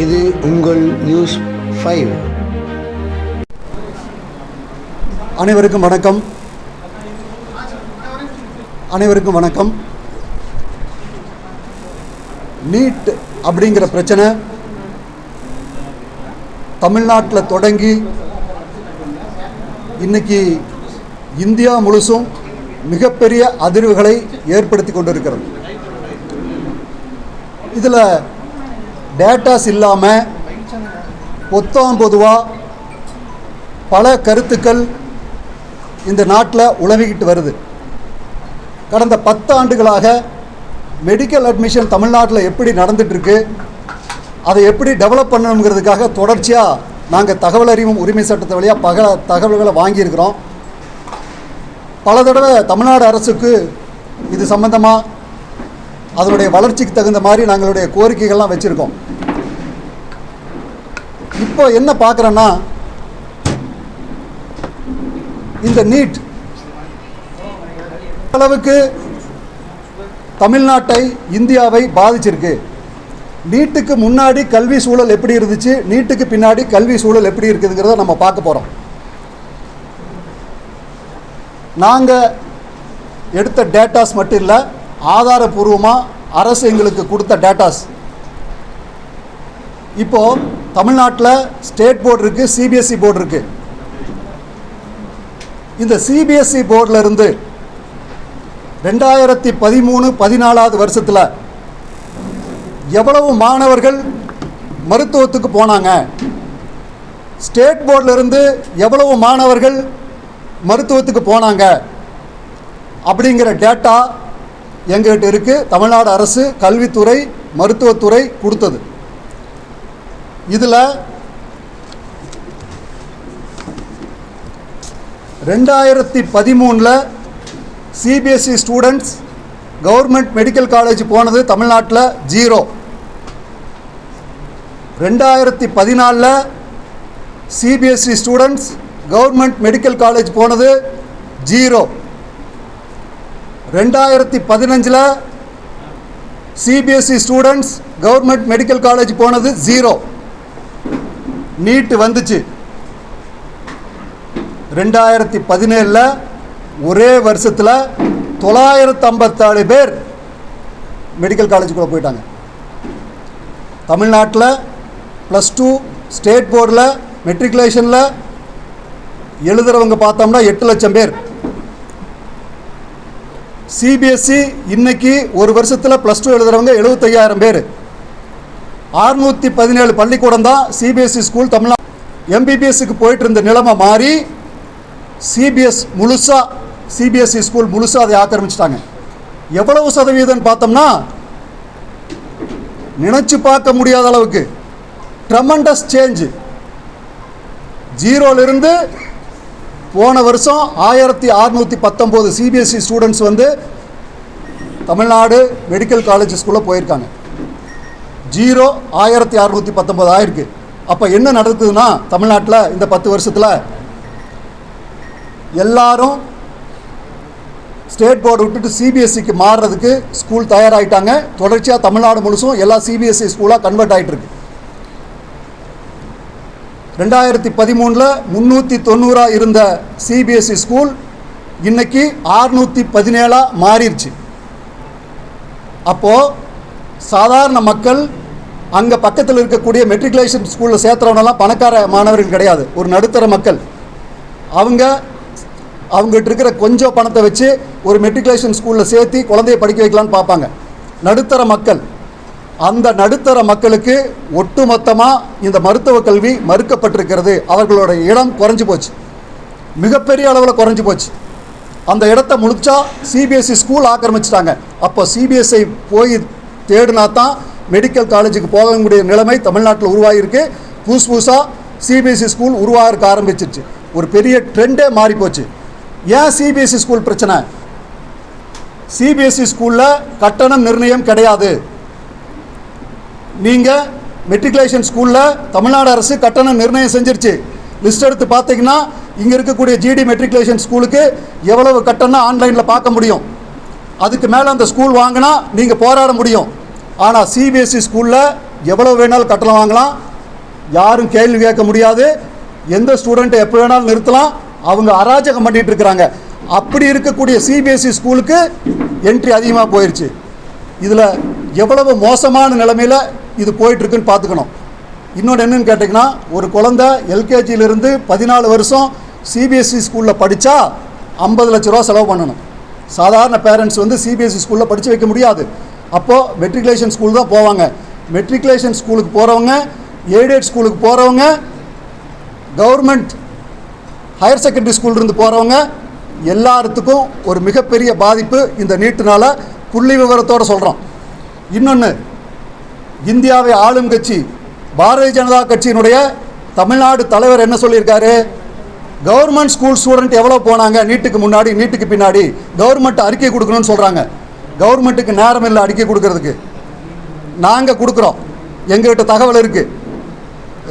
இது உங்கள் நியூஸ் 5. அனைவருக்கும் வணக்கம். நீட் அப்படிங்கிற பிரச்சனை தமிழ்நாட்டில் தொடங்கி இன்னைக்கு இந்தியா முழுசும் மிகப்பெரிய அதிர்வுகளை ஏற்படுத்தி கொண்டிருக்கிறது. இதில் டேட்டாஸ் இல்லாமல் பொதுவாக பல கருத்துக்கள் இந்த நாட்டில் உலவிக்கிட்டு வருது. கடந்த 10 ஆண்டுகளாக மெடிக்கல் அட்மிஷன் தமிழ்நாட்டில் எப்படி நடந்துகிட்ருக்கு, அதை எப்படி டெவலப் பண்ணணுங்கிறதுக்காக தொடர்ச்சியாக நாங்கள் தகவல் அறிவும் உரிமை சட்டத்தை வழியாக பல தகவல்களை வாங்கியிருக்கிறோம். பல தடவை தமிழ்நாடு அரசுக்கு இது சம்பந்தமாக அதனுடைய வளர்ச்சிக்கு தகுந்த மாதிரி நாங்களுடைய கோரிக்கைகள்லாம் வச்சுருக்கோம். இப்போ என்ன பார்க்குறோன்னா, இந்த நீட் அளவுக்கு தமிழ்நாட்டை, இந்தியாவை பாதிச்சிருக்கு. நீட்டுக்கு முன்னாடி கல்வி சூழல் எப்படி இருந்துச்சு, நீட்டுக்கு பின்னாடி கல்வி சூழல் எப்படி இருக்குதுங்கிறத நம்ம பார்க்க போகிறோம். நாங்கள் எடுத்த டேட்டாஸ் மட்டும் இல்லை, ஆதாரபூர்வமாக அரசு எங்களுக்கு கொடுத்த டேட்டாஸ். இப்போது தமிழ்நாட்டில் ஸ்டேட் போர்டு இருக்குது, சிபிஎஸ்சி போர்டு இருக்குது. இந்த சிபிஎஸ்சி போர்டில் இருந்து 2013-14 வருஷத்தில் எவ்வளவு மாணவர்கள் மருத்துவத்துக்கு போனாங்க, ஸ்டேட் போர்டில் இருந்து எவ்வளவு மாணவர்கள் மருத்துவத்துக்கு போனாங்க அப்படிங்கிற டேட்டா எங்கள்கிட்ட இருக்குது. தமிழ்நாடு அரசு கல்வித்துறை, மருத்துவத்துறை கொடுத்தது. இதில் 2013 CBSE students government medical college போனது தமிழ்நாட்டில் 0. 2014 CBSE students government medical college போனது 0. 2015 CBSE students government medical college போனது 0. நீட் வந்துச்சு. 2017 ஒரே வருஷத்தில் 954 பேர் மெடிக்கல் காலேஜுக்குள்ளே போயிட்டாங்க. தமிழ்நாட்டில் +2 ஸ்டேட் போர்டில் மெட்ரிகுலேஷனில் எழுதுகிறவங்க பார்த்தோம்னா 8 லட்சம் பேர். சிபிஎஸ்சி இன்னைக்கு ஒரு வருஷத்தில் +2 எழுதுகிறவங்க 75,000 பேர். 617 பள்ளிக்கூடம் தான் சிபிஎஸ்சி ஸ்கூல் தமிழ்நாடு. எம்பிபிஎஸ்க்கு போயிட்டு இருந்த நிலைமை மாறி சிபிஎஸ்சி ஸ்கூல் முழுசாக அதை ஆக்கிரமிச்சிட்டாங்க. எவ்வளவு சதவீதம் பார்த்தோம்னா நினச்சி பார்க்க முடியாத அளவுக்கு ட்ரெமண்டஸ் சேஞ்சு. 0லிருந்து போன வருஷம் 1619 சிபிஎஸ்சி ஸ்டூடெண்ட்ஸ் வந்து தமிழ்நாடு மெடிக்கல் காலேஜ் ஸ்கூலில் போயிருக்காங்க. 0 1619 ஆயிருக்கு. அப்போ என்ன நடக்குதுன்னா, தமிழ்நாட்டில் இந்த 10 வருஷத்தில் எல்லாரும் ஸ்டேட் போர்டு விட்டுட்டு சிபிஎஸ்சிக்கு மாறுறதுக்கு ஸ்கூல் தயாராகிட்டாங்க. தொடர்ச்சியாக தமிழ்நாடு முழுசும் எல்லா சிபிஎஸ்சி ஸ்கூலாக கன்வெர்ட் ஆகிட்டுருக்கு. 2013 390 இருந்த சிபிஎஸ்சி ஸ்கூல் இன்னைக்கு 617 மாறிடுச்சு. அப்போது சாதாரண மக்கள் அங்கே பக்கத்தில் இருக்கக்கூடிய மெட்ரிகுலேஷன் ஸ்கூலில் சேர்த்துறவனெல்லாம் பணக்கார மாணவர்கள் கிடையாது, ஒரு நடுத்தர மக்கள். அவங்ககிட்ட இருக்கிற கொஞ்சம் பணத்தை வச்சு ஒரு மெட்ரிகுலேஷன் ஸ்கூலில் சேர்த்து குழந்தைய படிக்க வைக்கலான்னு பார்ப்பாங்க. நடுத்தர மக்கள், அந்த நடுத்தர மக்களுக்கு ஒட்டுமொத்தமாக இந்த மருத்துவ கல்வி மறுக்கப்பட்டிருக்கிறது. அவர்களோட இடம் குறைஞ்சி போச்சு, மிகப்பெரிய அளவில் குறைஞ்சி போச்சு. அந்த இடத்த முழுச்சா சிபிஎஸ்சி ஸ்கூல் ஆக்கிரமிச்சிட்டாங்க. அப்போ சிபிஎஸ்சி போய் தேடினா தான் மெடிக்கல் காலேஜுக்கு போகக்கூடிய நிலைமை தமிழ்நாட்டில் உருவாகிருக்கு. புதுசாக சிபிஎஸ்சி ஸ்கூல் உருவாக ஆரம்பிச்சிருச்சு. ஒரு பெரிய ட்ரெண்டே மாறி போச்சு. ஏன் சிபிஎஸ்சி ஸ்கூல் பிரச்சனை? சிபிஎஸ்சி ஸ்கூலில் கட்டணம் நிர்ணயம் கிடையாது. நீங்கள் மெட்ரிகுலேஷன் ஸ்கூலில் தமிழ்நாடு அரசு கட்டணம் நிர்ணயம் செஞ்சிருச்சு. லிஸ்ட் எடுத்து பார்த்தீங்கன்னா இங்கே இருக்கக்கூடிய ஜிடி மெட்ரிகுலேஷன் ஸ்கூலுக்கு எவ்வளவு கட்டணம் ஆன்லைனில் பார்க்க முடியும். அதுக்கு மேலே அந்த ஸ்கூல் வாங்கினா நீங்கள் போராட முடியும். ஆனால் சிபிஎஸ்சி ஸ்கூலில் எவ்வளோ வேணாலும் கட்டணம் வாங்கலாம், யாரும் கேள்வி கேட்க முடியாது, எந்த ஸ்டூடெண்ட்டை எப்போ வேணாலும் நிறுத்தலாம். அவங்க அராஜகம் பண்ணிகிட்டு இருக்கிறாங்க. அப்படி இருக்கக்கூடிய சிபிஎஸ்சி ஸ்கூலுக்கு என்ட்ரி அதிகமாக போயிடுச்சு. இதில் எவ்வளவு மோசமான நிலைமையில் இது போயிட்டுருக்குன்னு பார்த்துக்கணும். இன்னொன்று என்னென்னு கேட்டிங்கன்னா, ஒரு குழந்தை எல்கேஜியிலிருந்து 14 வருஷம் சிபிஎஸ்சி ஸ்கூலில் படித்தா 50 லட்ச ரூபா செலவு பண்ணணும். சாதாரண பேரண்ட்ஸ் வந்து சிபிஎஸ்சி ஸ்கூலில் படித்து வைக்க முடியாது. அப்போது மெட்ரிகுலேஷன் ஸ்கூல் தான் போவாங்க. மெட்ரிகுலேஷன் ஸ்கூலுக்கு போகிறவங்க, எய்டட் ஸ்கூலுக்கு போகிறவங்க, கவர்மெண்ட் ஹையர் செகண்டரி ஸ்கூல்லேருந்து போகிறவங்க எல்லாத்துக்கும் ஒரு மிகப்பெரிய பாதிப்பு இந்த நீட்டுனால புள்ளி விவரத்தோடு சொல்கிறோம். இன்னொன்று, இந்தியாவை ஆளும் கட்சி பாரதிய ஜனதா கட்சியினுடைய தமிழ்நாடு தலைவர் என்ன சொல்லியிருக்காரு? கவர்மெண்ட் ஸ்கூல் ஸ்டூடெண்ட் எவ்வளோ போனாங்க நீட்டுக்கு முன்னாடி, நீட்டுக்கு பின்னாடி, கவர்மெண்ட் அறிக்கை கொடுக்கணும்னு சொல்கிறாங்க. கவர்மெண்ட்டுக்கு நேரம் இல்லை அறிக்கை கொடுக்கறதுக்கு. நாங்கள் கொடுக்குறோம், எங்கள்கிட்ட தகவல் இருக்குது.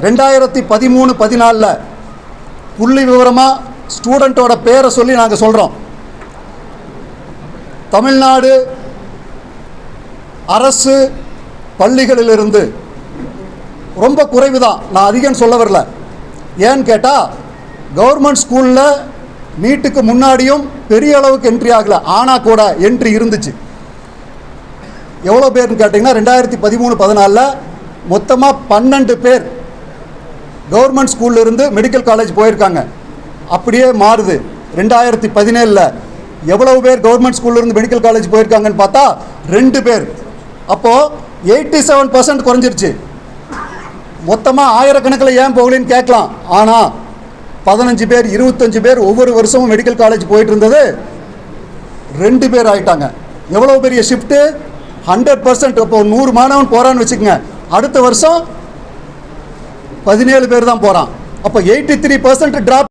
2013-14 புள்ளி விவரமாக ஸ்டூடெண்ட்டோட பேரை சொல்லி நாங்கள் சொல்கிறோம். தமிழ்நாடு அரசு பள்ளிகளிலிருந்து ரொம்ப குறைவு தான், நான் அதிகம் சொல்ல வரல. ஏன்னு கேட்டால், கவர்மெண்ட் ஸ்கூலில் நீட்டுக்கு முன்னாடியும் பெரிய அளவுக்கு என்ட்ரி ஆகலை, ஆனால் கூட என்ட்ரி இருந்துச்சு. எவ்வளோ பேர்னு கேட்டிங்கன்னா, 2013-14 மொத்தமாக 12 பேர் கவர்மெண்ட் ஸ்கூலில் இருந்து மெடிக்கல் காலேஜ் போயிருக்காங்க. அப்படியே மாறுது. 2017 எவ்வளவு பேர் கவர்மெண்ட் ஸ்கூலில் இருந்து மெடிக்கல் காலேஜ் போயிருக்காங்கன்னு பார்த்தா 2 பேர். அப்போது 87% குறைஞ்சிருச்சு. மொத்தமாக ஆயிரக்கணக்கில் ஏன் போகலன்னு கேட்கலாம். ஆனால் 15 பேர் 25 பேர் ஒவ்வொரு வருஷமும் மெடிக்கல் காலேஜ் போயிட்டு இருந்தது 2 பேர் ஆகிட்டாங்க. எவ்வளோ பெரிய ஷிஃப்ட்டு! 100%. இப்போ 100 மாணவன் போகிறான்னு வச்சுக்கோங்க, அடுத்த வருஷம் 17 பேர் தான் போகிறான். அப்போ 83% ட்ராப்